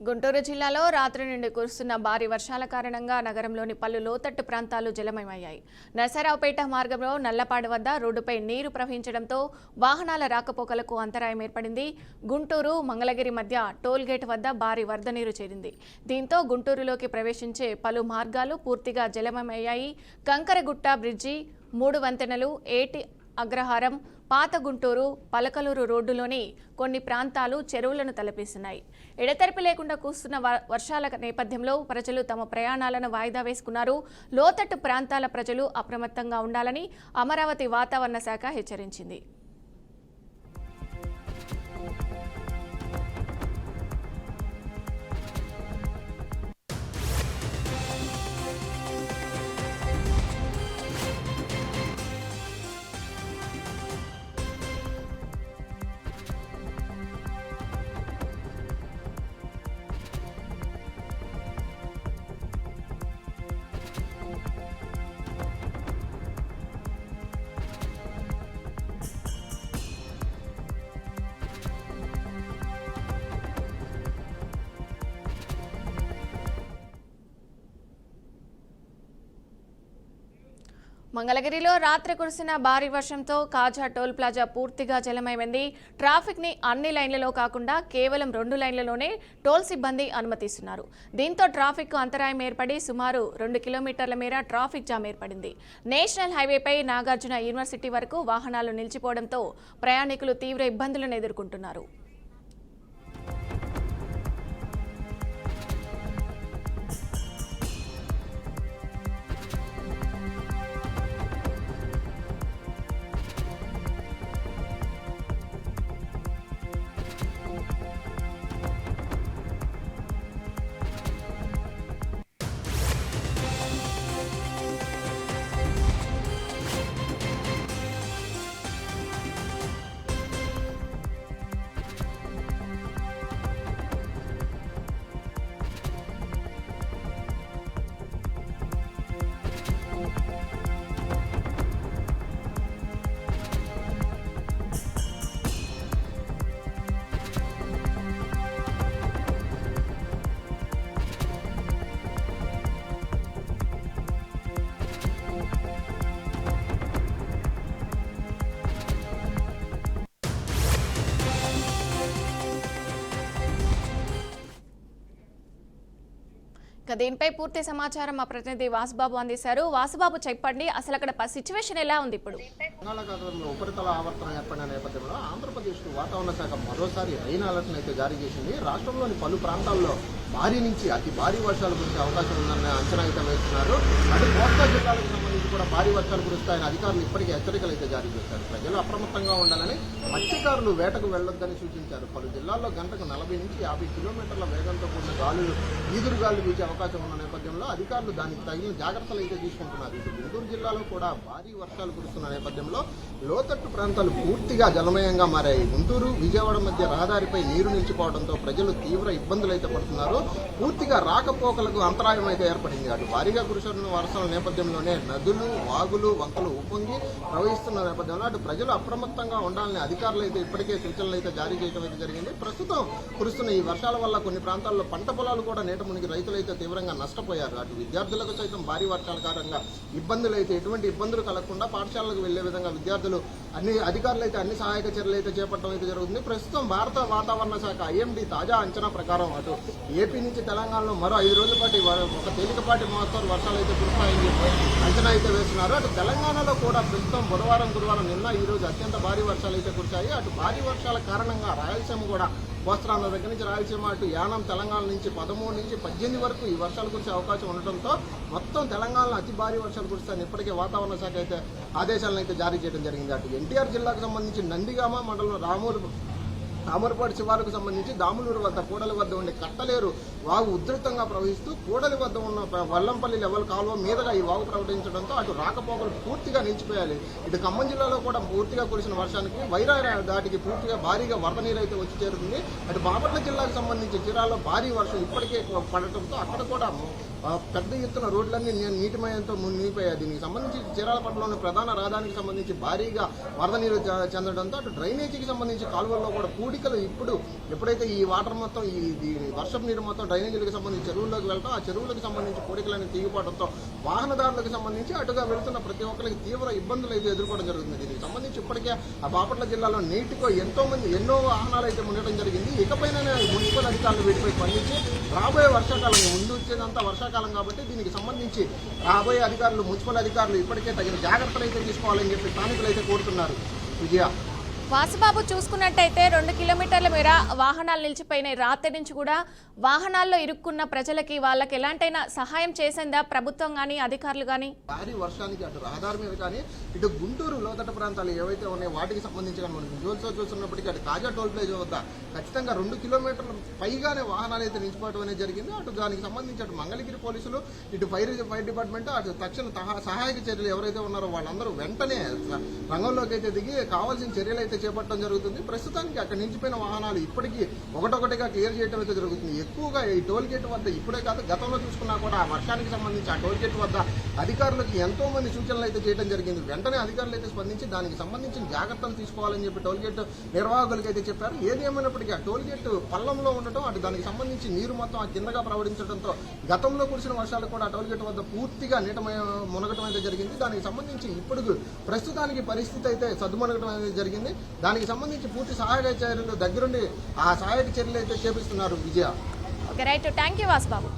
గుంటూరు జిల్లాలో రాత్రి నుండి కురుస్తున్న భారీ వర్షాల కారణంగా నగరంలోని పలు లోతట్టు ప్రాంతాలు జలమయమయ్యాయి. నరసరావుపేట మార్గంలో నల్లపాడు వద్ద రోడ్డుపై నీరు ప్రవహించడంతో వాహనాల రాకపోకలకు అంతరాయం ఏర్పడింది. గుంటూరు మంగళగిరి మధ్య టోల్ గేట్ వద్ద భారీ వరద నీరు చేరింది. దీంతో గుంటూరులోకి ప్రవేశించే పలు మార్గాలు పూర్తిగా జలమయమయ్యాయి. కంకరగుట్ట బ్రిడ్జి, 3 వంతెనలు, ఏటి అగ్రహారం, పాత గుంటూరు, పలకలూరు రోడ్డులోని కొన్ని ప్రాంతాలు చెరువులను తలపిస్తున్నాయి. ఎడతెరిపి లేకుండా కురుస్తున్న వర్షాల నేపథ్యంలో ప్రజలు తమ ప్రయాణాలను వాయిదా వేసుకున్నారు. లోతట్టు ప్రాంతాల ప్రజలు అప్రమత్తంగా ఉండాలని అమరావతి వాతావరణ శాఖ హెచ్చరించింది. మంగళగిరిలో రాత్రి కురిసిన భారీ వర్షంతో కాజా టోల్ ప్లాజా పూర్తిగా జలమయమైంది. ట్రాఫిక్ ని అన్ని లైన్లలో కాకుండా కేవలం 2 లైన్లలోనే టోల్ సిబ్బంది అనుమతిస్తున్నారు. దీంతో ట్రాఫిక్ కు అంతరాయం ఏర్పడి సుమారు 2 కిలోమీటర్ల మేర ట్రాఫిక్ జామ్ ఏర్పడింది. నేషనల్ హైవేపై నాగార్జున యూనివర్సిటీ వరకు వాహనాలు నిలిచిపోవడంతో ప్రయాణికులు తీవ్ర ఇబ్బందులను ఎదుర్కొంటున్నారు. దీనిపై పూర్తి సమాచారం మా ప్రతినిధి వాసుబాబు అందిస్తారు. వాసుబాబు చెప్పండి, అసలు అక్కడ సిచ్యువేషన్ ఎలా ఉంది ఇప్పుడు? బంగాళాఖాతంలో ఉపరితల ఆవర్తనం ఏర్పడిన నేపథ్యంలో ఆంధ్రప్రదేశ్ వాతావరణ శాఖ మరోసారి రైన్ అలర్ట్ అయితే జారీ చేసింది. రాష్ట్రంలోని పలు ప్రాంతాల్లో భారీ నుంచి అతి భారీ వర్షాలు కురిసే అవకాశం ఉందన్న అంచనా అయితే వేస్తున్నారు. అటు కోస్తా జిల్లాలకు సంబంధించి కూడా భారీ వర్షాలు కురుస్తాయని అధికారులు ఇప్పటికే హెచ్చరికలు అయితే జారీ చేశారు. ప్రజలు అప్రమత్తంగా ఉండాలని, మత్స్యకారులు వేటకు వెళ్లొద్దని సూచించారు. పలు జిల్లాల్లో గంటకు 40 నుంచి 50 కిలోమీటర్ల వేగంతో కూడిన గాలులు, ఈదురుగాలు వీచే అవకాశం ఉన్న నేపథ్యంలో అధికారులు దానికి తగిన జాగ్రత్తలు అయితే తీసుకుంటున్నారు. ఇటు గుంటూరు జిల్లాలో కూడా భారీ వర్షాలు కురుస్తున్న నేపథ్యంలో లోతట్టు ప్రాంతాలు పూర్తిగా జలమయంగా మారాయి. గుంటూరు, విజయవాడ మధ్య రహదారిపై నీరు నిలిచిపోవడంతో ప్రజలు తీవ్ర ఇబ్బందులు అయితే పడుతున్నారు. పూర్తిగా రాకపోకలకు అంతరాయం అయితే ఏర్పడింది. అటు భారీగా కురుస్తున్న వర్షాల నేపథ్యంలోనే నదులు, వాగులు, వంకలు ఉప్పొంగి ప్రవహిస్తున్న నేపథ్యంలో అటు ప్రజలు అప్రమత్తంగా ఉండాలని అధికారులు అయితే ఇప్పటికే సూచనలు అయితే జారీ చేయడం అయితే జరిగింది. ప్రస్తుతం కురుస్తున్న ఈ వర్షాల వల్ల కొన్ని ప్రాంతాల్లో పంట పొలాలు కూడా నీట మునిగి రైతులైతే తీవ్రంగా నష్టపోయారు. అటు విద్యార్థులకు సైతం భారీ వర్షాల కారణంగా ఇబ్బందులు అయితే ఎటువంటి ఇబ్బందులు కలగకుండా పాఠశాలకు వెళ్లే విధంగా విద్యార్థులు అధికారులు అయితే అన్ని సహాయక చర్యలు అయితే చేపట్టడం అయితే జరుగుతుంది. ప్రస్తుతం భారత వాతావరణ శాఖ ఐఎండీ తాజా అంచనా ప్రకారం అటు ఏపీ నుంచి తెలంగాణలో మరో 5 రోజుల పాటు ఒక తేలికపాటి మోస్తరు వర్షాలు అయితే కురుస్తాయని చెప్పి అంచనా అయితే వేస్తున్నారు. అటు తెలంగాణలో కూడా ప్రస్తుతం బుధవారం, గురువారం, నిన్న ఈ రోజు అత్యంత భారీ వర్షాలు అయితే కురిశాయి. అటు భారీ వర్షాల కారణంగా రాయలసీమ కూడా కోస్తాంధ్ర దగ్గర నుంచి రాయలసీమ అటు యానం, తెలంగాణ నుంచి 13 నుంచి 18 వరకు ఈ వర్షాలు కురిసే అవకాశం ఉండటంతో మొత్తం తెలంగాణలో అతి భారీ వర్షాలు కురుస్తాయని ఇప్పటికే వాతావరణ శాఖ అయితే ఆదేశాలను అయితే జారీ చేయడం జరిగింది. అటు ఎన్టీఆర్ జిల్లాకు సంబంధించి నందిగామ మండలం రామూరుపాడు శివారుకు సంబంధించి దాములూరు వద్ద కూడలి వద్ద ఉండే కట్టలేరు వాగు ఉధృతంగా ప్రవహిస్తూ కూడలి వద్ద ఉన్న వల్లంపల్లి లెవెల్ కాలువ మీదుగా ఈ వాగు ప్రవహించడంతో అటు రాకపోకలు పూర్తిగా నిలిచిపోయాలి. ఇటు ఖమ్మం జిల్లాలో కూడా పూర్తిగా కురిసిన వర్షానికి వైరా దాటికి పూర్తిగా భారీగా వరద నీరు అయితే వచ్చి చేరుతుంది. అటు బాపట్ల జిల్లాకు సంబంధించి జిల్లాలో భారీ వర్షం ఇప్పటికే పడటంతో అక్కడ కూడా పెద్ద ఎత్తున రోడ్లన్నీ నీటిమయంతో మునిగిపోయాయి. దీనికి సంబంధించి చీరాలపట్నంలోని ప్రధాన రహదారికి సంబంధించి భారీగా వరద నీరు చెందడంతో అటు డ్రైనేజీకి సంబంధించి కాలువల్లో కూడా పూడికలు ఇప్పుడు ఎప్పుడైతే ఈ వాటర్ మొత్తం ఈ వర్షపు నీరు మొత్తం డ్రైనేజీలకు సంబంధించి చెరువుల్లోకి వెళ్తాం, ఆ చెరువులకు సంబంధించి పూడికలని తీగిపోవడంతో వాహనదారులకు సంబంధించి అటుగా వెళుతున్న ప్రతి ఒక్కరికి తీవ్ర ఇబ్బందులు అయితే ఎదుర్కోవడం జరుగుతుంది. దీనికి సంబంధించి ఇప్పటికే ఆ బాపట్ల జిల్లాలో నీటికో ఎన్నో వాహనాలు అయితే ఉండటం జరిగింది. ఇకపైన మున్సిపల్ అధికారులు వీటిపై స్పందించి రాబోయే వర్షాకాలం ముందు వచ్చేదంతా వర్షాకాలం కాబట్టి దీనికి సంబంధించి రాబోయే అధికారులు మున్సిపల్ అధికారులు ఇప్పటికే తగిన జాగ్రత్తలు అయితే తీసుకోవాలని చెప్పి స్థానికులు అయితే కోరుతున్నారు. విజయ వాసుబాబు, చూసుకున్నట్టయితే 2 కిలోమీటర్ల మేర వాహనాలు నిలిచిపోయినాయి. రాత్రి నుంచి కూడా వాహనాల్లో ఇరుక్కున్న ప్రజలకి వాళ్ళకి ఎలాంటైనా సహాయం చేసిందా ప్రభుత్వం కానీ అధికారులు కానీ? భారీ వర్షానికి అటు రహదారి మీద కానీ ఇటు గుంటూరు లోతట్టు ప్రాంతాలు ఏవైతే ఉన్నాయో వాటికి సంబంధించి కానీ మనం విజువల్స్లో చూస్తున్నప్పటికీ అటు కాజా టోల్ ప్లేజ్ వద్ద ఖచ్చితంగా 2 కిలోమీటర్ల పైగానే వాహనాలు అయితే నిలిచిపోవడం అనేది జరిగింది. అటు దానికి సంబంధించి అటు మంగళగిరి పోలీసులు, ఇటు ఫైర్ డిపార్ట్మెంట్, అటు తక్షణ సహాయక చర్యలు ఎవరైతే ఉన్నారో వాళ్ళందరూ వెంటనే రంగంలోకి అయితే దిగి కావాల్సిన చర్యలు అయితే చేపట్టడం జరుగుతుంది. ప్రస్తుతానికి అక్కడ నిలిచిపోయిన వాహనాలు ఇప్పటికీ ఒకటొకటిగా క్లియర్ చేయడం అయితే జరుగుతుంది. ఎక్కువగా ఈ టోల్ గేట్ వద్ద ఇప్పుడే కాదు గతంలో చూసుకున్నా కూడా ఆ వర్షానికి సంబంధించి ఆ టోల్ గేట్ వద్ద అధికారులకు ఎంతో మంది సూచనలు అయితే చేయడం జరిగింది. వెంటనే అధికారులు అయితే స్పందించి దానికి సంబంధించిన జాగ్రత్తలు తీసుకోవాలని చెప్పి టోల్ గేట్ నిర్వాహకులకు అయితే చెప్పారు. ఏది ఏమైనప్పటికీ ఆ టోల్ గేట్ పల్లంలో ఉండటం, అటు దానికి సంబంధించి నీరు మొత్తం ఆ కిందగా ప్రవహించడంతో గతంలో కురిసిన వర్షాలు కూడా ఆ టోల్ గేట్ వద్ద పూర్తిగా మునగటం అయితే జరిగింది. దానికి సంబంధించి ఇప్పుడు ప్రస్తుతానికి పరిస్థితి అయితే సద్దుమనగటం అనేది జరిగింది. దానికి సంబంధించి పూర్తి సహాయక చర్యలు దగ్గరుండి ఆ సహాయక చర్యలు అయితే చేపిస్తున్నారు. Vijaya. Okay, right. Thank you Vasubabu.